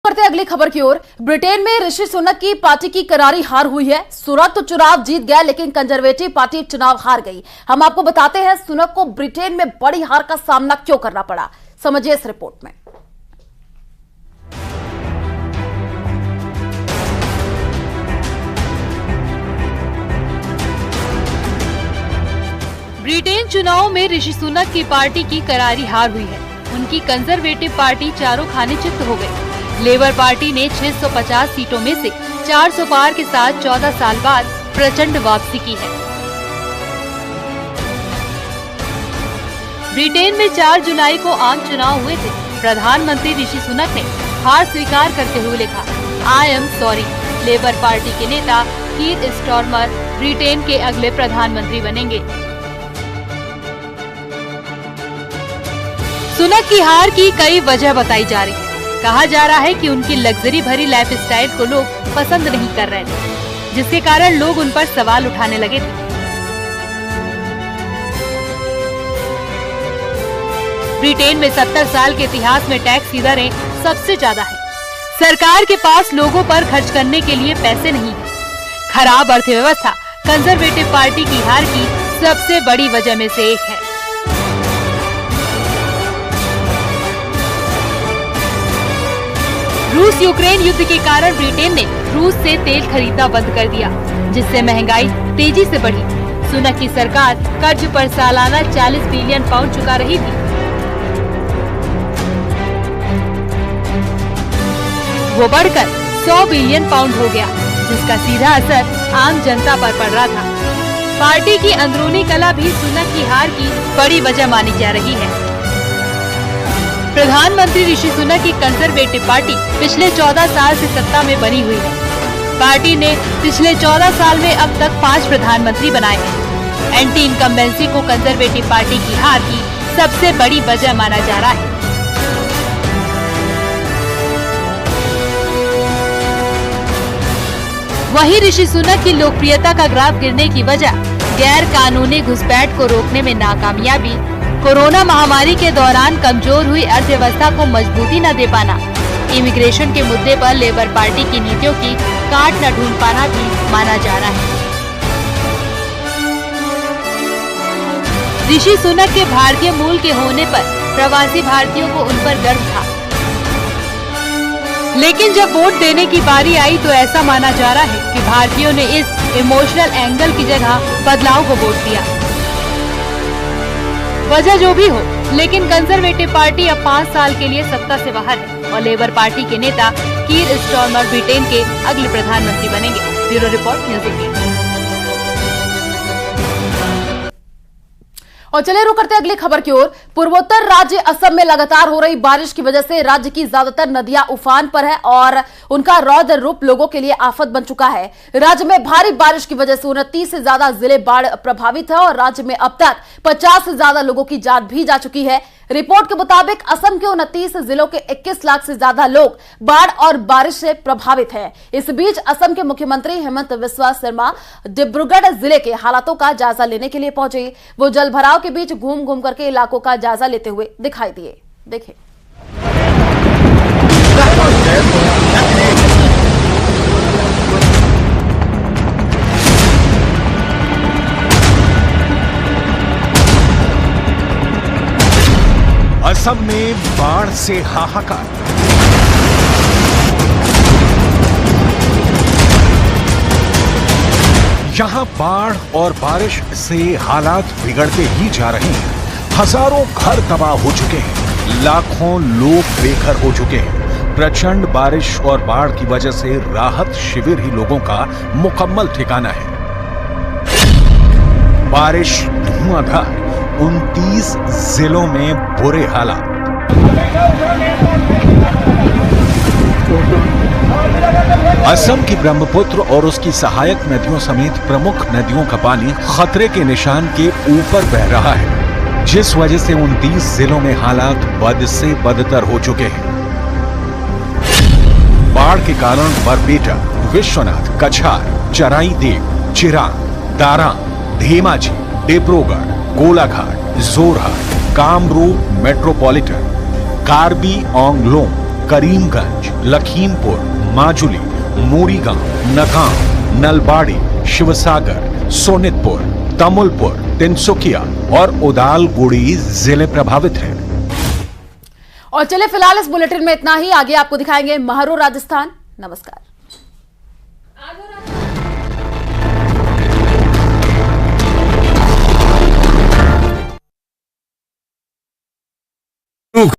करते हैं अगली खबर की ओर। ब्रिटेन में ऋषि सुनक की पार्टी की करारी हार हुई है। सुनक तो चुनाव जीत गया, लेकिन कंजर्वेटिव पार्टी चुनाव हार गई। हम आपको बताते हैं सुनक को ब्रिटेन में बड़ी हार का सामना क्यों करना पड़ा, समझिए इस रिपोर्ट में। ब्रिटेन चुनाव में ऋषि सुनक की पार्टी की करारी हार हुई है। उनकी कंजर्वेटिव पार्टी चारों खाने चित्त हो गई। लेबर पार्टी ने 650 सीटों में से 400 पार के साथ 14 साल बाद प्रचंड वापसी की है। ब्रिटेन में 4 जुलाई को आम चुनाव हुए थे। प्रधानमंत्री ऋषि सुनक ने हार स्वीकार करते हुए लिखा, I am sorry. Labour party के नेता कीर स्टारमर ब्रिटेन के अगले प्रधानमंत्री बनेंगे। सुनक की हार की कई वजह बताई जा रही है। कहा जा रहा है कि उनकी लग्जरी भरी लाइफस्टाइल को लोग पसंद नहीं कर रहे थे, जिसके कारण लोग उन पर सवाल उठाने लगे थे। ब्रिटेन में 70 साल के इतिहास में टैक्स की दरें सबसे ज्यादा है। सरकार के पास लोगों पर खर्च करने के लिए पैसे नहीं है। खराब अर्थव्यवस्था कंजर्वेटिव पार्टी की हार की सबसे बड़ी वजह में से एक है। रूस यूक्रेन युद्ध के कारण ब्रिटेन ने रूस से तेल खरीदना बंद कर दिया, जिससे महंगाई तेजी से बढ़ी। सुनक की सरकार कर्ज पर सालाना 40 बिलियन पाउंड चुका रही थी। वो बढ़कर 100 बिलियन पाउंड हो गया, जिसका सीधा असर आम जनता पर पड़ रहा था। पार्टी की अंदरूनी कलह भी सुनक की हार की बड़ी वजह मानी जा रही है। प्रधानमंत्री ऋषि सुनक की कंजर्वेटिव पार्टी पिछले 14 साल से सत्ता में बनी हुई है। पार्टी ने पिछले 14 साल में अब तक 5 प्रधानमंत्री बनाए हैं। एंटी इनकम्बेंसी को कंजर्वेटिव पार्टी की हार की सबसे बड़ी वजह माना जा रहा है। वहीं ऋषि सुनक की लोकप्रियता का ग्राफ गिरने की वजह गैर कानूनी घुसपैठ को रोकने में नाकामयाबी, कोरोना महामारी के दौरान कमजोर हुई अर्थव्यवस्था को मजबूती न दे पाना, इमिग्रेशन के मुद्दे पर लेबर पार्टी की नीतियों की काट न ढूंढ पाना भी माना जा रहा है। ऋषि सुनक के भारतीय मूल के होने पर प्रवासी भारतीयों को उन पर गर्व था, लेकिन जब वोट देने की बारी आई तो ऐसा माना जा रहा है कि भारतीयों ने इस इमोशनल एंगल की जगह बदलाव को वोट दिया। वजह जो भी हो, लेकिन कंजर्वेटिव पार्टी अब 5 साल के लिए सत्ता से बाहर है और लेबर पार्टी के नेता कीर स्टारमर ब्रिटेन के अगले प्रधानमंत्री बनेंगे। Bureau report, news 18। और चलिए रुक करते हैं अगली खबर की ओर। पूर्वोत्तर राज्य असम में लगातार हो रही बारिश की वजह से राज्य की ज्यादातर नदियां उफान पर है और उनका रौद्र रूप लोगों के लिए आफत बन चुका है। राज्य में भारी बारिश की वजह से 29 से ज्यादा जिले बाढ़ प्रभावित है और राज्य में अब तक 50 से ज्यादा लोगों की जान भी जा चुकी है। रिपोर्ट के मुताबिक असम के 29 जिलों के 21 लाख से ज्यादा लोग बाढ़ और बारिश से प्रभावित हैं। इस बीच असम के मुख्यमंत्री हेमंत बिस्वा शर्मा डिब्रूगढ़ जिले के हालातों का जायजा लेने के लिए पहुंचे। वो जलभराव के बीच घूम घूम करके इलाकों का जायजा लेते हुए दिखाई दिए। देखिए। असम में बाढ़ से हाहाकार। यहां बाढ़ और बारिश से हालात बिगड़ते ही जा रहे हैं। हजारों घर तबाह हो चुके हैं, लाखों लोग बेघर हो चुके हैं। प्रचंड बारिश और बाढ़ की वजह से राहत शिविर ही लोगों का मुकम्मल ठिकाना है। बारिश धुआंधार, 29 जिलों में बुरे हालात। असम की ब्रह्मपुत्र और उसकी सहायक नदियों समेत प्रमुख नदियों का पानी खतरे के निशान के ऊपर बह रहा है, जिस वजह से 29 जिलों में हालात बद से बदतर हो चुके हैं। बाढ़ के कारण बरपेटा, विश्वनाथ, कछार, चराईदेव, चिरांग, दारां, धेमाजी, डिब्रूगढ़, गोलाघाट, जोरहाट, कामरूप मेट्रोपॉलिटन, कार्बी आंगलोंग, करीमगंज, लखीमपुर, माजुली, मोरीगांव, नकाम, नलबाड़ी, शिवसागर, सोनितपुर, तमुलपुर, तिनसुकिया और उदालगुड़ी जिले प्रभावित हैं। और चले फिलहाल इस बुलेटिन में इतना ही। आगे आपको दिखाएंगे महारो राजस्थान। नमस्कार।